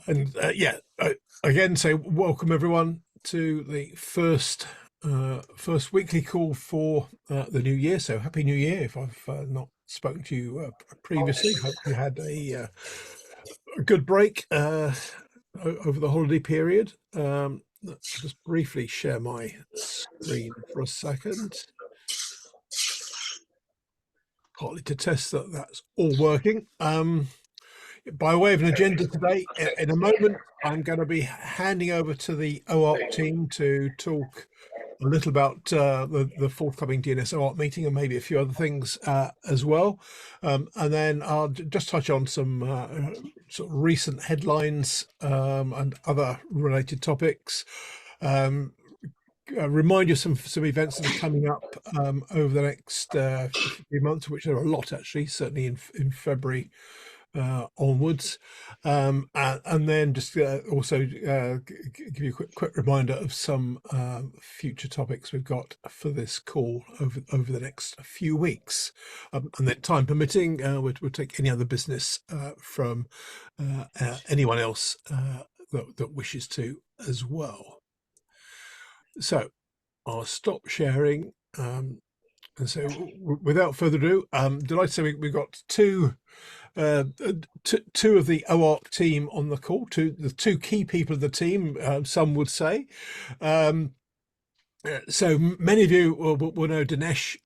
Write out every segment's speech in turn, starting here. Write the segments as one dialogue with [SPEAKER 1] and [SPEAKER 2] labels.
[SPEAKER 1] Again, say welcome everyone to the first weekly call for the new year. So happy New Year! If I've not spoken to you previously, hope you had a good break over the holiday period. Let's just briefly share my screen for a second, partly to test that that's all working. By way of an agenda today, in a moment, I'm going to be handing over to the OARC team to talk a little about the forthcoming DNS-OARC meeting and maybe a few other things as well. And then I'll just touch on some sort of recent headlines and other related topics. Remind you of some events that are coming up over the next few months, which there are a lot actually, certainly in February onwards, and then just also give you a quick reminder of some future topics we've got for this call over the next few weeks, and then time permitting, we'll take any other business from anyone else that wishes to as well. So I'll stop sharing. And so without further ado, delighted to say we've got two of the OARC team on the call, the two key people of the team, some would say. So many of you will know Denesh,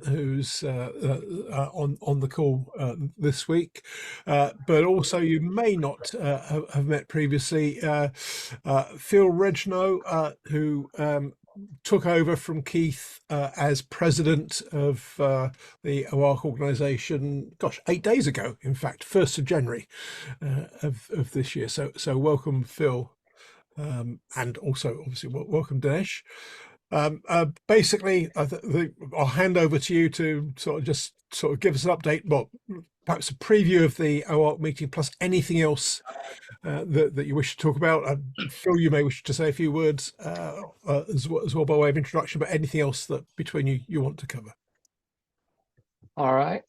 [SPEAKER 1] who's on the call this week, but also you may not have met previously Phil Regnauld, who took over from Keith as president of the OARC organisation, 8 days ago, in fact, 1st of January of this year. So welcome, Phil, and also obviously welcome, Denesh. Basically, I'll hand over to you to sort of give us an update, well, perhaps a preview of the OARC meeting, plus anything else that you wish to talk about. Phil, you may wish to say a few words as well by way of introduction, but anything else that between you want to cover.
[SPEAKER 2] All right.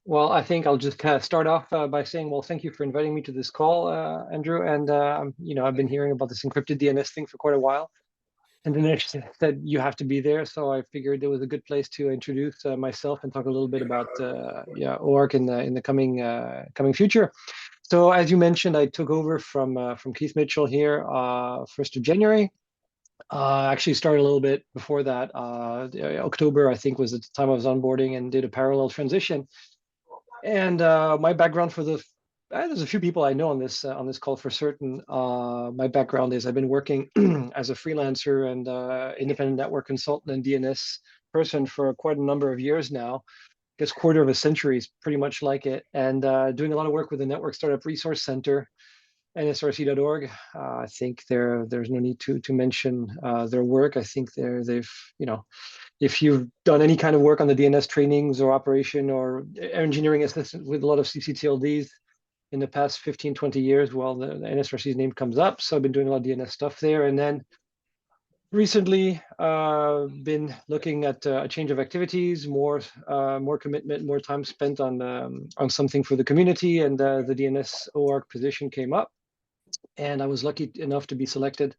[SPEAKER 2] Well, I think I'll just kind of start off by saying, well, thank you for inviting me to this call, Andrew. And I've been hearing about this encrypted DNS thing for quite a while. And Denesh said you have to be there, so I figured it was a good place to introduce myself and talk a little bit about OARC in the coming future. So as you mentioned, I took over from Keith Mitchell here 1st of January. Actually started a little bit before that. October, I think, was the time I was onboarding and did a parallel transition. And my background there's a few people I know on this call for certain. My background is I've been working as a freelancer and independent network consultant and DNS person for quite a number of years now. I guess quarter of a century is pretty much like it, and doing a lot of work with the Network Startup Resource Center, nsrc.org. I think there's no need to mention their work. I think they've if you've done any kind of work on the DNS trainings or operation or engineering assistance with a lot of CCTLDs in the past 15, 20 years, well, the NSRC's name comes up. So I've been doing a lot of DNS stuff there. And then recently been looking at a change of activities, more commitment, more time spent on something for the community. And the DNS-OARC position came up. And I was lucky enough to be selected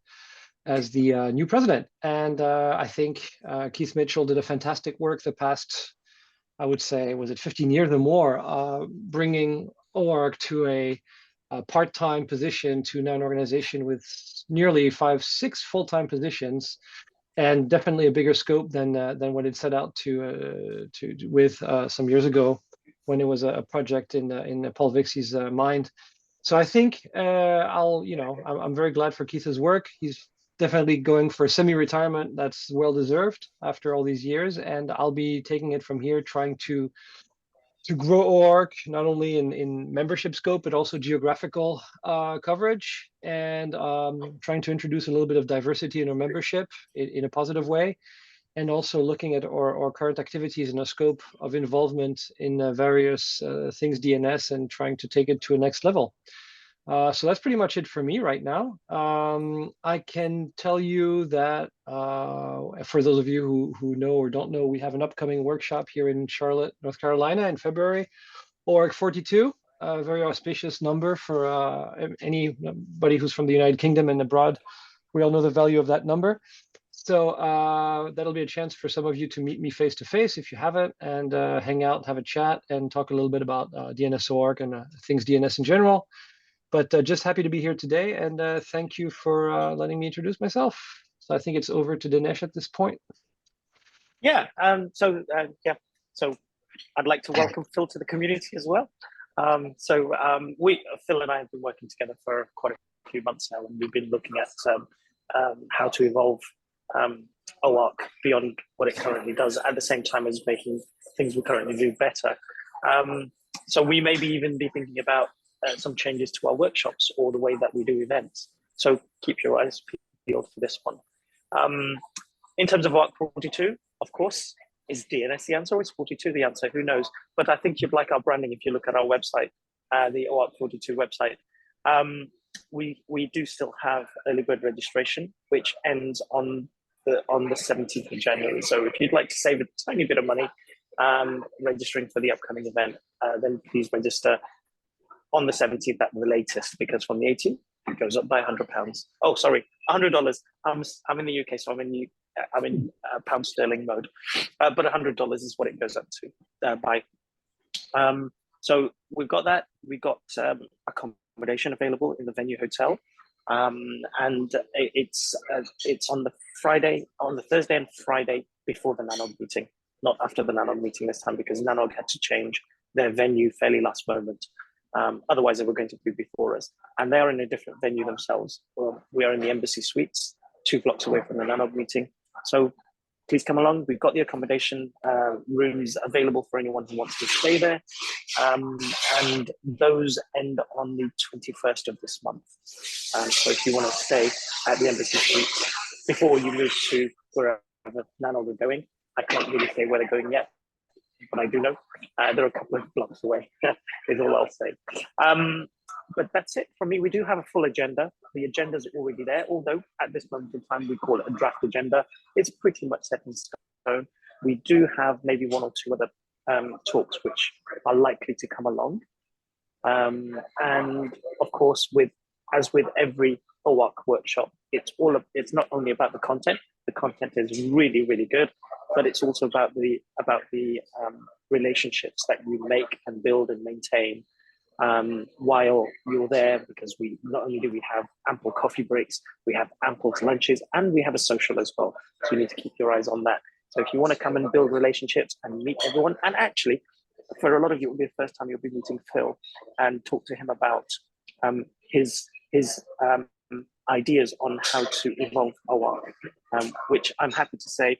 [SPEAKER 2] as the new president. And I think Keith Mitchell did a fantastic work the past, I would say, was it 15 years or more, bringing OARC to a part-time position to now an organization with nearly 5-6 full-time positions, and definitely a bigger scope than what it set out to with some years ago when it was a project in Paul Vixie's mind. So I think I'm very glad for Keith's work. He's definitely going for semi-retirement. That's well-deserved after all these years, and I'll be taking it from here, trying to grow OARC not only in membership scope, but also geographical coverage, and trying to introduce a little bit of diversity in our membership in a positive way, and also looking at our current activities in a scope of involvement in various things DNS and trying to take it to a next level. So that's pretty much it for me right now. I can tell you that for those of you who know or don't know, we have an upcoming workshop here in Charlotte, North Carolina in February, OARC 42. a very auspicious number for anybody who's from the United Kingdom and abroad. We all know the value of that number. So that'll be a chance for some of you to meet me face to face if you haven't, and hang out, have a chat, and talk a little bit about DNS-OARC and things DNS in general. But just happy to be here today, and thank you for letting me introduce myself. So I think it's over to Denesh at this point.
[SPEAKER 3] Yeah. So I'd like to welcome Phil to the community as well. Phil and I have been working together for quite a few months now, and we've been looking at how to evolve OARC beyond what it currently does, at the same time as making things we currently do better. So we may be even be thinking about some changes to our workshops or the way that we do events. So keep your eyes peeled for this one. In terms of OARC 42, of course, is DNS the answer or is 42 the answer? Who knows? But I think you'd like our branding if you look at our website, the OARC 42 website. We do still have early bird registration, which ends on the 17th of January. So if you'd like to save a tiny bit of money registering for the upcoming event, then please register on the 17th at the latest, because from the 18th it goes up by £100. Oh, sorry, $100. I'm in the UK, so I'm in pound sterling mode, but $100 is what it goes up to by. So we've got that. We got accommodation available in the venue hotel, and it's on the Thursday and Friday before the NANOG meeting, not after the NANOG meeting this time, because NANOG had to change their venue fairly last moment. Otherwise, they were going to be before us, and they are in a different venue themselves. Well, we are in the Embassy Suites, 2 blocks away from the NANOG meeting. So please come along. We've got the accommodation rooms available for anyone who wants to stay there, and those end on the 21st of this month. So if you want to stay at the Embassy Suites before you move to wherever NANOG are going, I can't really say where they're going yet, but I do know they're a couple of blocks away, is all I'll say. But that's it from me. We do have a full agenda. The agenda's already there, although at this moment in time, we call it a draft agenda. It's pretty much set in stone. We do have maybe 1 or 2 other talks which are likely to come along. And of course, as with every OARC workshop, it's not only about the content. The content is really, really good, but it's also about the relationships that you make and build and maintain while you're there, because not only do we have ample coffee breaks, we have ample lunches, and we have a social as well. So you need to keep your eyes on that. So if you want to come and build relationships and meet everyone, and actually, for a lot of you, it will be the first time you'll be meeting Phil and talk to him about his ideas on how to evolve OARC, which I'm happy to say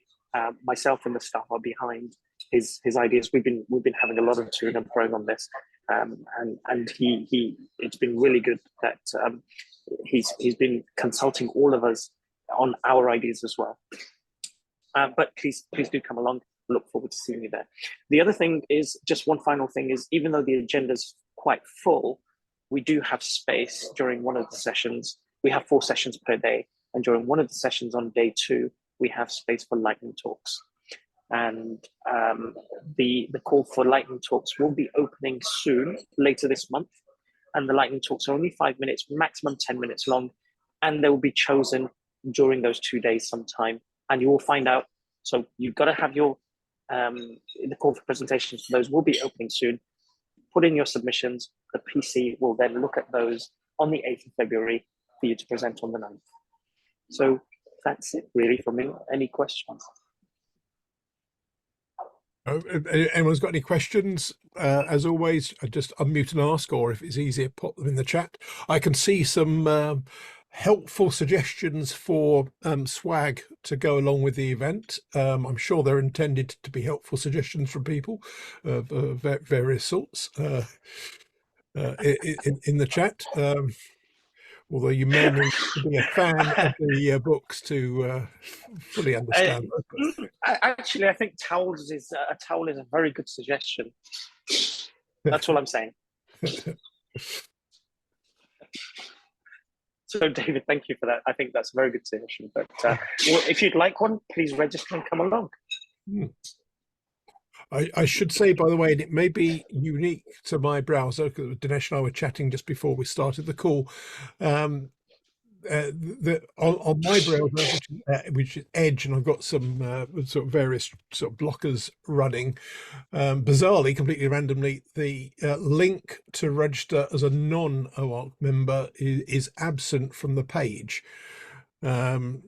[SPEAKER 3] myself and the staff are behind his ideas. We've been having a lot of to and fro on this, and it's been really good that he's been consulting all of us on our ideas as well. But please do come along. Look forward to seeing you there. The other thing is, just one final thing is, even though the agenda's quite full, we do have space during one of the sessions. We have 4 sessions per day, and during one of the sessions on day 2, we have space for lightning talks. And the call for lightning talks will be opening soon, later this month. And the lightning talks are only 5 minutes, maximum 10 minutes long, and they will be chosen during those 2 days sometime. And you will find out. So you've got to have your the call for presentations for those will be opening soon. Put in your submissions. The PC will then look at those on the 8th of February for you to present on the 9th. So that's it really from me. Any questions?
[SPEAKER 1] If anyone's got any questions, as always, just unmute and ask, or if it's easier, pop them in the chat. I can see some helpful suggestions for swag to go along with the event. I'm sure they're intended to be helpful suggestions from people of various sorts in the chat. Although you may need to be a fan of the books to fully understand.
[SPEAKER 3] Actually, I think towels is a towel is a very good suggestion. That's all I'm saying. So, David, thank you for that. I think that's a very good suggestion. But well, if you'd like one, please register and come along.
[SPEAKER 1] I should say, by the way, and it may be unique to my browser, because Denesh and I were chatting just before we started the call. On my browser, which is Edge, and I've got some sort of various sort of blockers running. Bizarrely, completely randomly, the link to register as a non-OARC member is absent from the page. No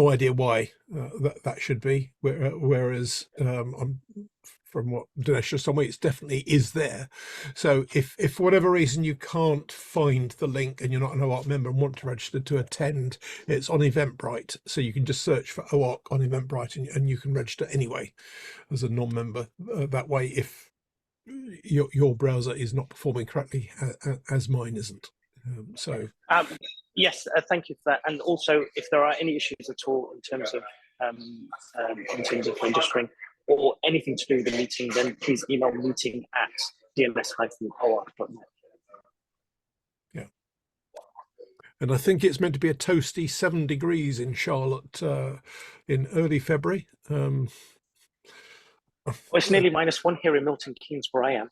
[SPEAKER 1] idea why that should be. Whereas from what Denesh just told me, it's definitely is there. So if for whatever reason you can't find the link and you're not an OARC member and want to register to attend, it's on Eventbrite. So you can just search for OARC on Eventbrite and you can register anyway as a non-member. That way, if your browser is not performing correctly, as mine isn't.
[SPEAKER 3] Yes, thank you for that. And also, if there are any issues at all in terms of registering or anything to do with the meeting, then please email meeting@dns-oarc.net.
[SPEAKER 1] Yeah. And I think it's meant to be a toasty 7 degrees in Charlotte in early February.
[SPEAKER 3] Well, it's nearly -1 here in Milton Keynes, where I am.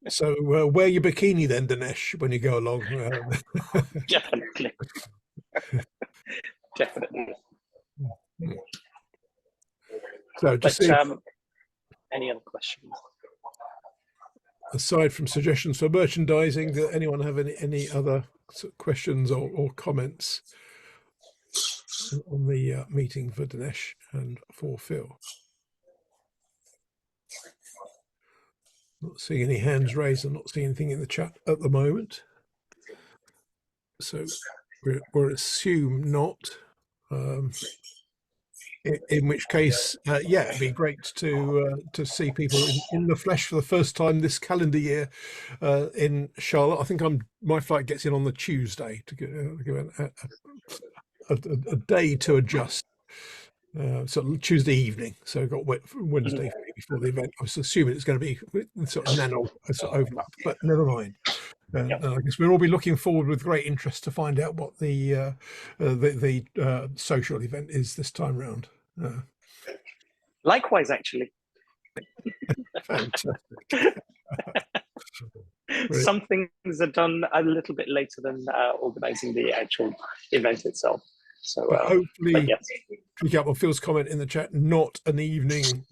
[SPEAKER 1] So wear your bikini then, Denesh, when you go along.
[SPEAKER 3] Definitely. Definitely.
[SPEAKER 1] So just
[SPEAKER 3] any other questions?
[SPEAKER 1] Aside from suggestions for merchandising, does anyone have any other sort of questions or comments on the meeting for Denesh and for Phil? Not seeing any hands raised. I'm not seeing anything in the chat at the moment. So we'll assume not. In which case, yeah, it'd be great to see people in the flesh for the first time this calendar year in Charlotte. I think my flight gets in on the Tuesday to give a day to adjust. So Tuesday evening, so I got Wednesday before the event. I was assuming it's going to be sort of nano overlap, but never mind. I guess we'll all be looking forward with great interest to find out what the social event is this time round.
[SPEAKER 3] Likewise, actually.
[SPEAKER 1] Fantastic.
[SPEAKER 3] Some things are done a little bit later than organising the actual event itself. So
[SPEAKER 1] hopefully,
[SPEAKER 3] yes.
[SPEAKER 1] pick up on Phil's comment in the chat, not an evening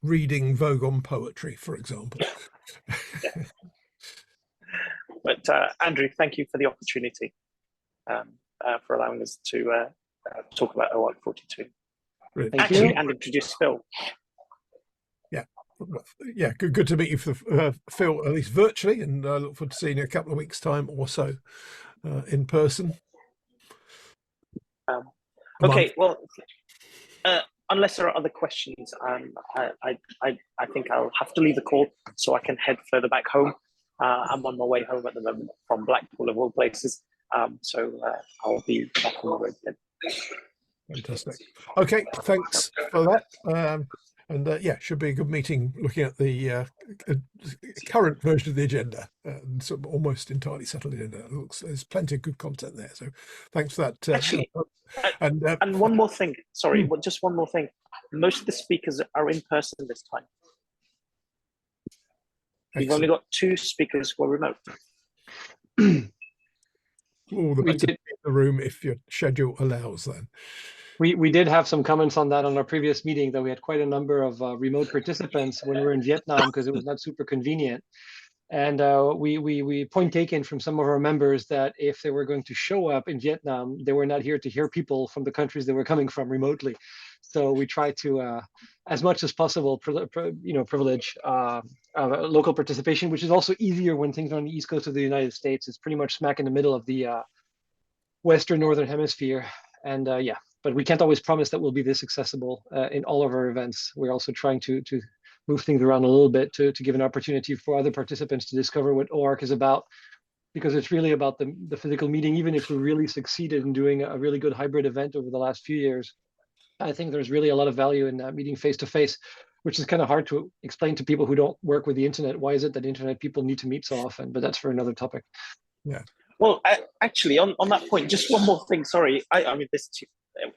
[SPEAKER 1] reading Vogon poetry, for example.
[SPEAKER 3] Yeah. But Andrew, thank you for the opportunity for allowing us to talk about OARC 42.
[SPEAKER 1] Actually,
[SPEAKER 3] and introduce Phil.
[SPEAKER 1] Yeah, yeah, good to meet you, for Phil, at least virtually, and I look forward to seeing you in a couple of weeks' time or so in person.
[SPEAKER 3] Okay, well, unless there are other questions, I think I'll have to leave the call so I can head further back home. I'm on my way home at the moment from Blackpool, of all places. So I'll be back on the road then.
[SPEAKER 1] Fantastic. Okay, thanks for that. And yeah, should be a good meeting looking at the current version of the agenda. Sort of almost entirely settled agenda. There's plenty of good content there. So thanks for that.
[SPEAKER 3] Actually,
[SPEAKER 1] and
[SPEAKER 3] one more thing. Sorry, just one more thing. Most of the speakers are in person this time. We've only got 2 speakers who are remote.
[SPEAKER 1] All the better in the room if your schedule allows then.
[SPEAKER 2] We did have some comments on that on our previous meeting, that we had quite a number of remote participants when we were in Vietnam because it was not super convenient. And we point taken from some of our members that if they were going to show up in Vietnam, they were not here to hear people from the countries they were coming from remotely. So we try to, as much as possible, privilege local participation, which is also easier when things are on the East Coast of the United States. It's pretty much smack in the middle of the Western Northern Hemisphere. And yeah, but we can't always promise that we'll be this accessible in all of our events. We're also trying to move things around a little bit to give an opportunity for other participants to discover what OARC is about, because it's really about the physical meeting. Even if we really succeeded in doing a really good hybrid event over the last few years, I think there's really a lot of value in meeting face-to-face, which is kind of hard to explain to people who don't work with the internet. Why is it that internet people need to meet so often? But that's for another topic.
[SPEAKER 1] Yeah.
[SPEAKER 3] Well, actually, on that point, just one more thing. Sorry, I mean, this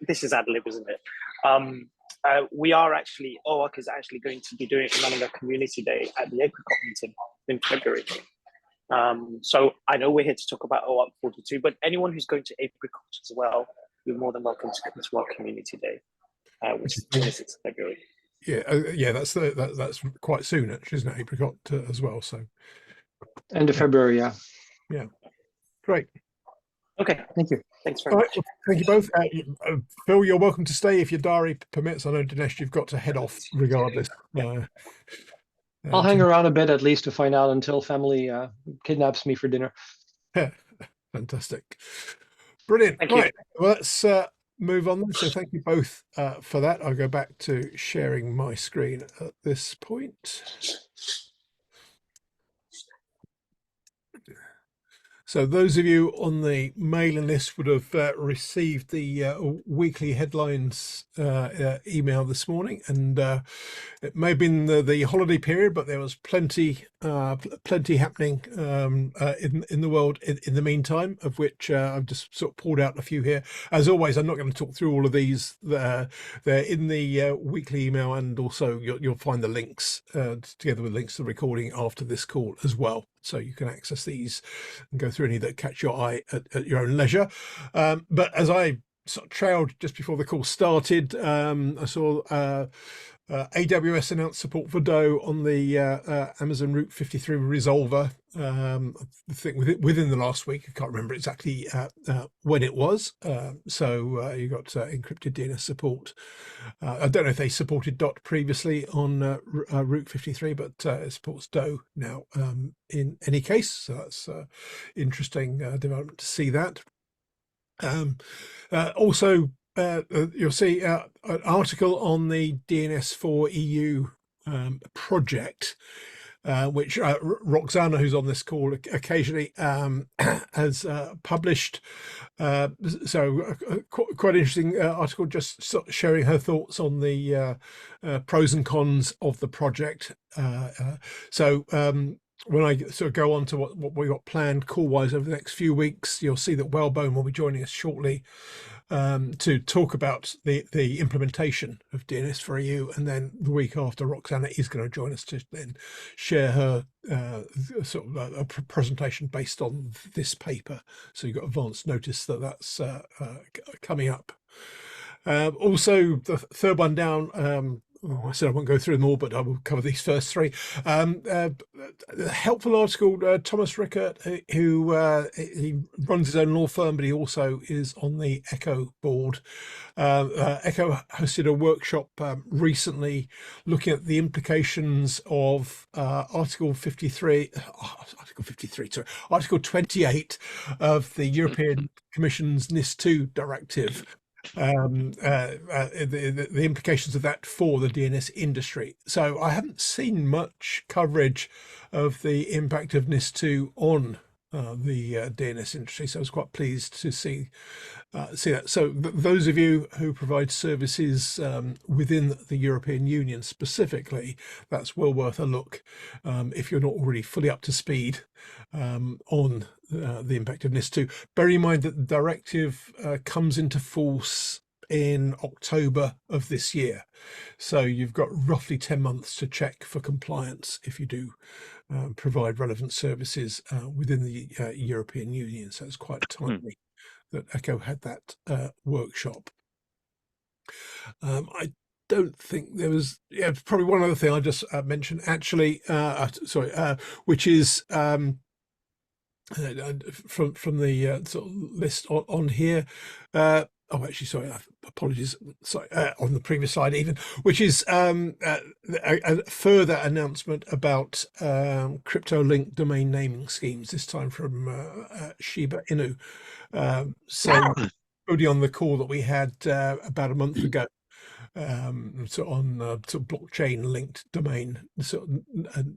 [SPEAKER 3] this is ad lib, isn't it? We are actually, OARC is actually going to be running a community day at the Apricot meeting in February. So I know we're here to talk about OARC 42, but anyone who's going to Apricot as well, you're more than welcome to come to our community day, which is 26th of February.
[SPEAKER 1] Yeah, that's quite soon, actually, isn't it? Apricot as well. So
[SPEAKER 2] End of February, yeah.
[SPEAKER 1] Yeah, great.
[SPEAKER 3] Okay,
[SPEAKER 2] Thank you.
[SPEAKER 3] thanks very
[SPEAKER 1] All
[SPEAKER 3] much.
[SPEAKER 1] right, well, thank you both. Phil, you're welcome to stay if your diary permits. I know, Denesh, you've got to head off regardless.
[SPEAKER 2] I'll hang around a bit at least to find out until family kidnaps me for dinner.
[SPEAKER 1] Fantastic. Brilliant.
[SPEAKER 3] Thank
[SPEAKER 1] Right.
[SPEAKER 3] you.
[SPEAKER 1] Well, let's move on then. So thank you both for that. I'll go back to sharing my screen at this point. So those of you on the mailing list would have received the weekly headlines email this morning, and it may have been the holiday period, but there was plenty happening in the world in the meantime, of which I've just sort of pulled out a few here. As always, I'm not going to talk through all of these. They're in the weekly email, and also you'll find the links together with links to the recording after this call as well. So you can access these and go through any that catch your eye at your own leisure. But as I sort of trailed just before the call started, I saw AWS announced support for Doe on the Amazon Route 53 resolver. I think within the last week. I can't remember exactly when it was. So you got encrypted DNS support. I don't know if they supported DOT previously on Route 53, but it supports Doe now in any case. So that's interesting development to see that. Also, you'll see an article on the DNS-4 EU project, which Roxana, who's on this call occasionally, has published. So quite interesting article, just sort of sharing her thoughts on the pros and cons of the project. When I sort of go on to what we got planned call-wise over the next few weeks, you'll see that Wellbone will be joining us shortly to talk about the implementation of DNS4EU, and then the week after, Roxana is going to join us to then share her sort of a presentation based on this paper. So you've got advance notice that that's coming up. Also, the third one down. I said I won't go through them all, but I will cover these first three. A helpful article, Thomas Rickert, who he runs his own law firm, but he also is on the Echo board. Echo hosted a workshop recently looking at the implications of Article 28 of the European Commission's NIS2 directive. The implications of that for the DNS industry. So I haven't seen much coverage of the impact of NIS2 on the DNS industry, so I was quite pleased to see that. So those of you who provide services within the European Union specifically, that's well worth a look if you're not already fully up to speed on the impact of NIS2. Bear in mind that the directive comes into force in October of this year. So you've got roughly 10 months to check for compliance if you do provide relevant services within the European Union. So it's quite timely that Echo had that workshop. I don't think there was, probably one other thing I just mentioned actually, which is from the sort of list on here. Actually, sorry, apologies. Sorry, on the previous slide even, which is a further announcement about crypto-linked domain naming schemes, this time from Shiba Inu. So already on the call that we had about a month ago, so on sort of blockchain linked domain sort of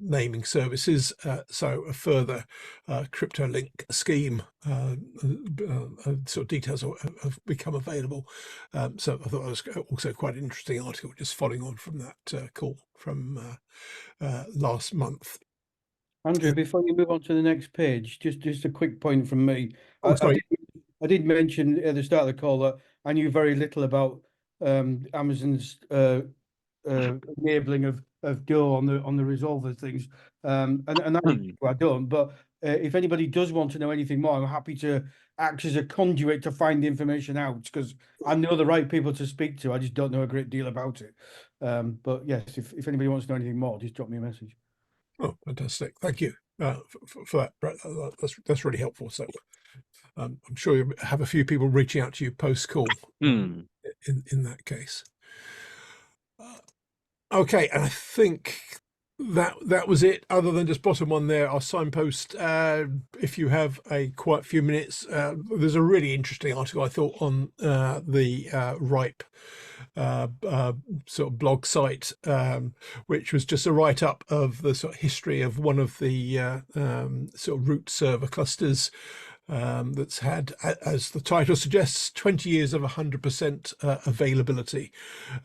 [SPEAKER 1] naming services, so a further crypto link scheme sort of details have become available. So I thought it was also quite an interesting article, just following on from that call from last month.
[SPEAKER 4] Andrew, before you move on to the next page, just a quick point from me.
[SPEAKER 1] Oh, sorry.
[SPEAKER 4] I I did mention at the start of the call that I knew very little about Amazon's enabling of Go on the resolver things, and I don't. But if anybody does want to know anything more, I'm happy to act as a conduit to find the information out, because I know the right people to speak to. I just don't know a great deal about it. But yes, if anybody wants to know anything more, just drop me a message.
[SPEAKER 1] Oh, fantastic! Thank you for that, Brett. That's really helpful. So I'm sure you have a few people reaching out to you post call in that case. Okay, and I think that was it. Other than just bottom one there, our signpost. If you have a quite few minutes, there's a really interesting article I thought on the RIPE sort of blog site, which was just a write up of the sort of history of one of the sort of root server clusters. That's had, as the title suggests, 20 years of 100% availability,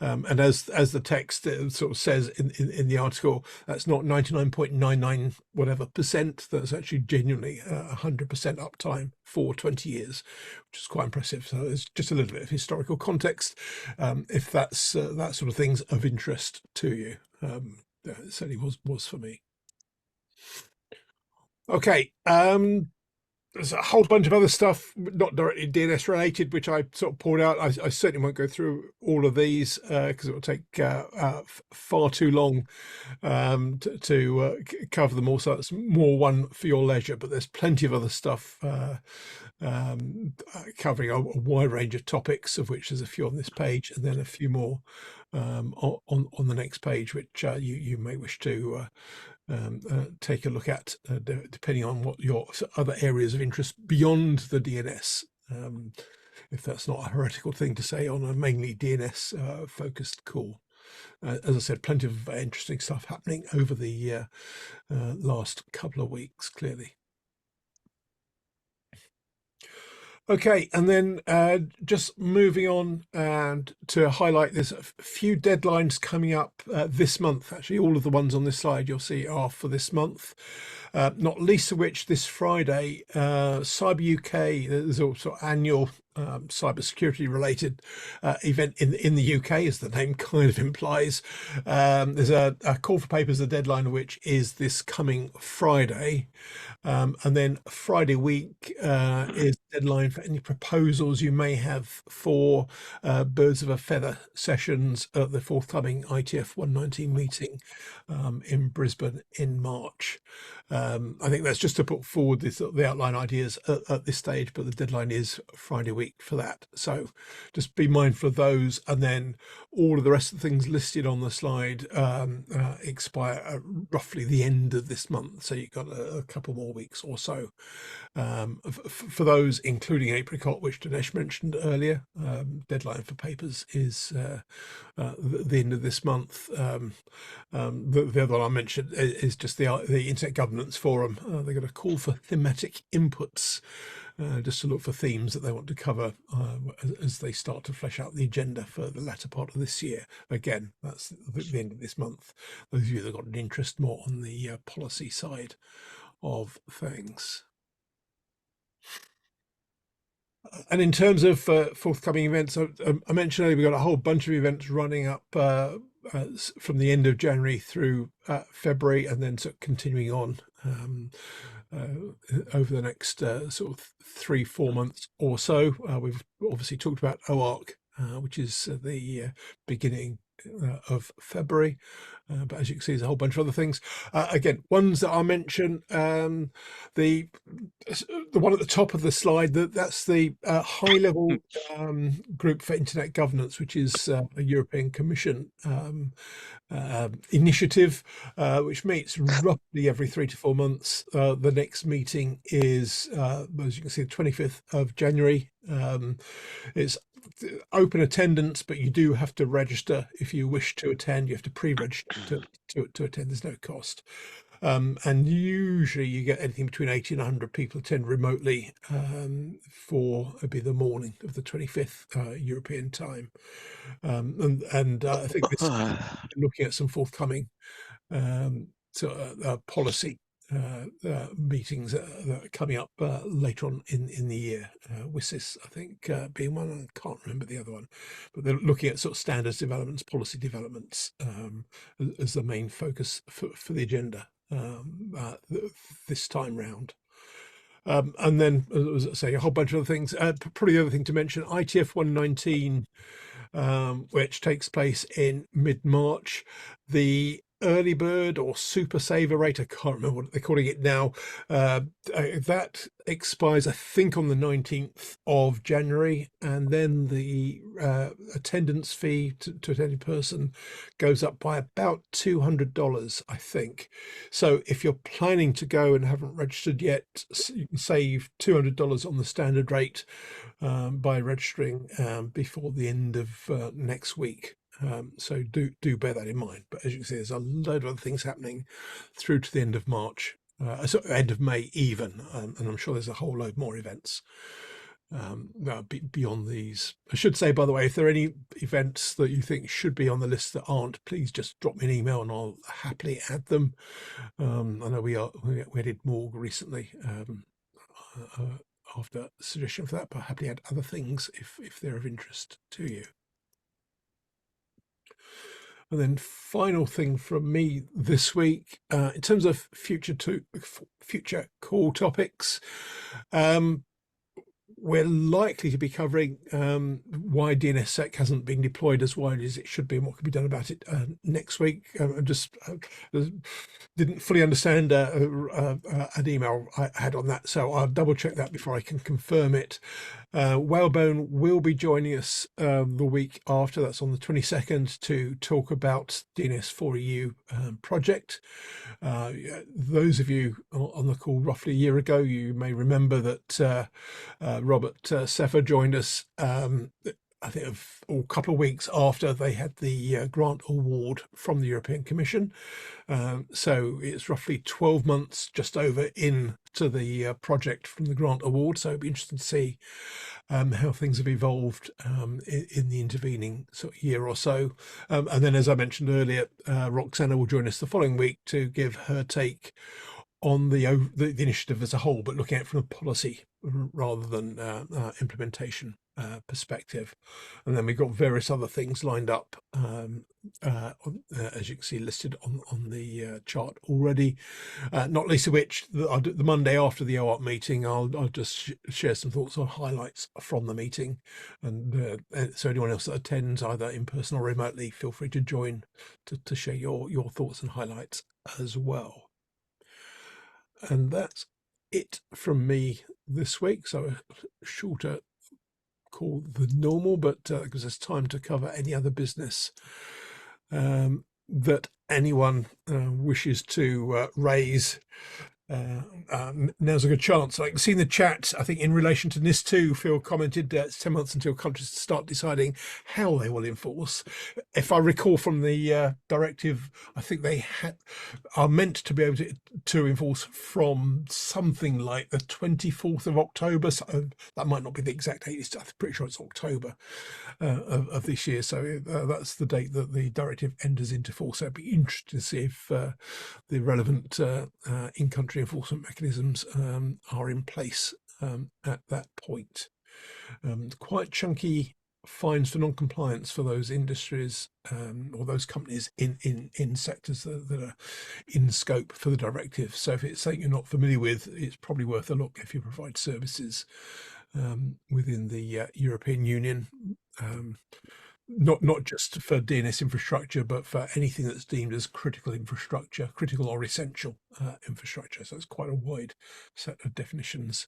[SPEAKER 1] and as the text sort of says in the article, that's not 99.99 whatever percent. That's actually genuinely 100% uptime for 20 years, which is quite impressive. So it's just a little bit of historical context, if that's that sort of thing's of interest to you. It certainly was for me. Okay. There's a whole bunch of other stuff, not directly DNS related, which I sort of pulled out. I certainly won't go through all of these because it will take far too long to cover them all. So it's more one for your leisure, but there's plenty of other stuff covering a wide range of topics, of which there's a few on this page, and then a few more on the next page, which you may wish to take a look at, depending on what your other areas of interest beyond the DNS, if that's not a heretical thing to say on a mainly DNS focused call. As I said, plenty of interesting stuff happening over the last couple of weeks, clearly. Okay, and then just moving on and to highlight, there's a few deadlines coming up this month. Actually, all of the ones on this slide you'll see are for this month, not least of which this Friday, Cyber UK, there's also annual cybersecurity related event in the UK, as the name kind of implies. There's a call for papers, the deadline of which is this coming Friday. And then Friday week is deadline for any proposals you may have for birds of a feather sessions at the forthcoming ITF 119 meeting in Brisbane in March. I think that's just to put forward the outline ideas at this stage, but the deadline is Friday week for that. So just be mindful of those, and then all of the rest of the things listed on the slide expire at roughly the end of this month. So you've got a couple more weeks or so for those, including Apricot, which Denesh mentioned earlier. Deadline for papers is the end of this month. The other one I mentioned is just the Internet Governance Forum. They're going to call for thematic inputs, just to look for themes that they want to cover as they start to flesh out the agenda for the latter part of this year. Again, that's the end of this month. Those of you that got an interest more on the policy side of things. And in terms of forthcoming events, I mentioned earlier, we've got a whole bunch of events running up from the end of January through February, and then sort of continuing on over the next sort of 3-4 months or so. We've obviously talked about OARC, which is the beginning of February, but as you can see, there's a whole bunch of other things. Again, ones that I'll mention, the one at the top of the slide, that's the high level group for internet governance, which is a European Commission initiative, which meets roughly every 3 to 4 months. The next meeting is, as you can see, the 25th of January. It's open attendance, but you do have to register if you wish to attend. You have to pre-register to attend. There's no cost. And usually you get anything between 80 and 100 people attend remotely for it'd be the morning of the 25th European time. And I think this looking at some forthcoming policy meetings that are coming up later on in the year. WSIS, I think, being one. I can't remember the other one, but they're looking at sort of standards developments, policy developments as the main focus for the agenda this time round. And then, as I say, a whole bunch of other things. Probably the other thing to mention, ITF 119, which takes place in mid-March. The early bird or super saver rate, I can't remember what they're calling it now, that expires, I think, on the 19th of January, and then the attendance fee to any person goes up by about $200, I think. So if you're planning to go and haven't registered yet, you can save $200 on the standard rate by registering before the end of next week. So do bear that in mind. But as you can see, there's a load of other things happening through to the end of March, end of May even, and I'm sure there's a whole load more events beyond these. I should say, by the way, if there are any events that you think should be on the list that aren't, please just drop me an email and I'll happily add them. I know we added Morg recently after a suggestion for that, but I'll happily add other things if they're of interest to you. And then final thing from me this week, in terms of future call topics, we're likely to be covering why DNSSEC hasn't been deployed as widely as it should be and what can be done about it next week. I just didn't fully understand an email I had on that, so I'll double check that before I can confirm it. Whalebone will be joining us the week after, that's on the 22nd, to talk about DNS-4EU project. Those of you on the call roughly a year ago, you may remember that Robert Seffer joined us, I think a couple of weeks after they had the grant award from the European Commission. So it's roughly 12 months just over into the project from the grant award. So it'd be interesting to see how things have evolved in the intervening sort of year or so. And then, as I mentioned earlier, Roxana will join us the following week to give her take on the initiative as a whole, but looking at it from a policy rather than implementation perspective. And then we've got various other things lined up, as you can see listed on the chart already, not least of which the Monday after the OARC meeting, I'll just share some thoughts or highlights from the meeting. And so anyone else that attends, either in person or remotely, feel free to join to share your thoughts and highlights as well. And that's it from me this week. So a shorter call than normal, but gives us time to cover any other business that anyone wishes to raise. Now's a good chance. I can see in the chat, I think in relation to NIS2, Phil commented it's 10 months until countries start deciding how they will enforce. If I recall from the directive, I think they are meant to be able to enforce from something like the 24th of October. So that might not be the exact date. I'm pretty sure it's October of this year. So that's the date that the directive enters into force. So it'd be interesting to see if the relevant in-country enforcement mechanisms are in place at that point. Quite chunky fines for non-compliance for those industries or those companies in sectors that are in scope for the directive. So if it's something you're not familiar with, it's probably worth a look if you provide services within the European Union. Not just for DNS infrastructure, but for anything that's deemed as critical infrastructure, critical or essential infrastructure. So it's quite a wide set of definitions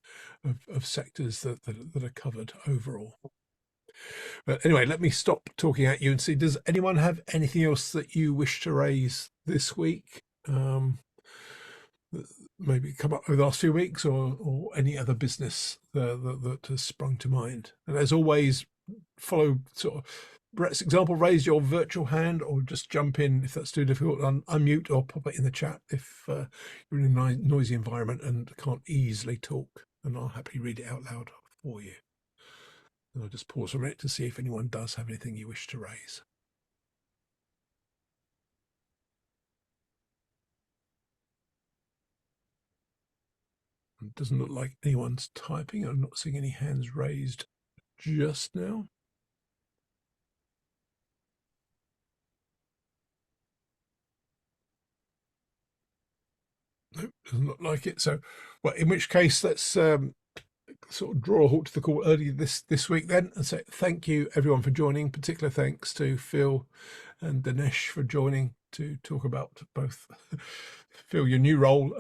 [SPEAKER 1] of sectors that are covered overall. But anyway, let me stop talking at you and see, does anyone have anything else that you wish to raise this week? Maybe come up over the last few weeks, or any other business that has sprung to mind. And as always, follow sort of Brett's example, raise your virtual hand or just jump in if that's too difficult, unmute or pop it in the chat if you're in a noisy environment and can't easily talk, and I'll happily read it out loud for you. And I'll just pause for a minute to see if anyone does have anything you wish to raise. Doesn't look like anyone's typing. I'm not seeing any hands raised just now. Nope, doesn't look like it. So, well, in which case, let's sort of draw a halt to the call early this week then, and say thank you everyone for joining. Particular thanks to Phil and Denesh for joining to talk about both Phil, your new role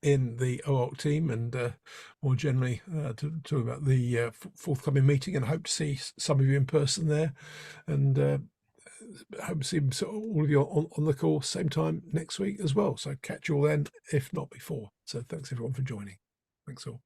[SPEAKER 1] in the OARC team, and more generally to talk about the forthcoming meeting. And I hope to see some of you in person there, and hope to see all of you on the call same time next week as well. So catch you all then, if not before. So thanks everyone for joining. Thanks all.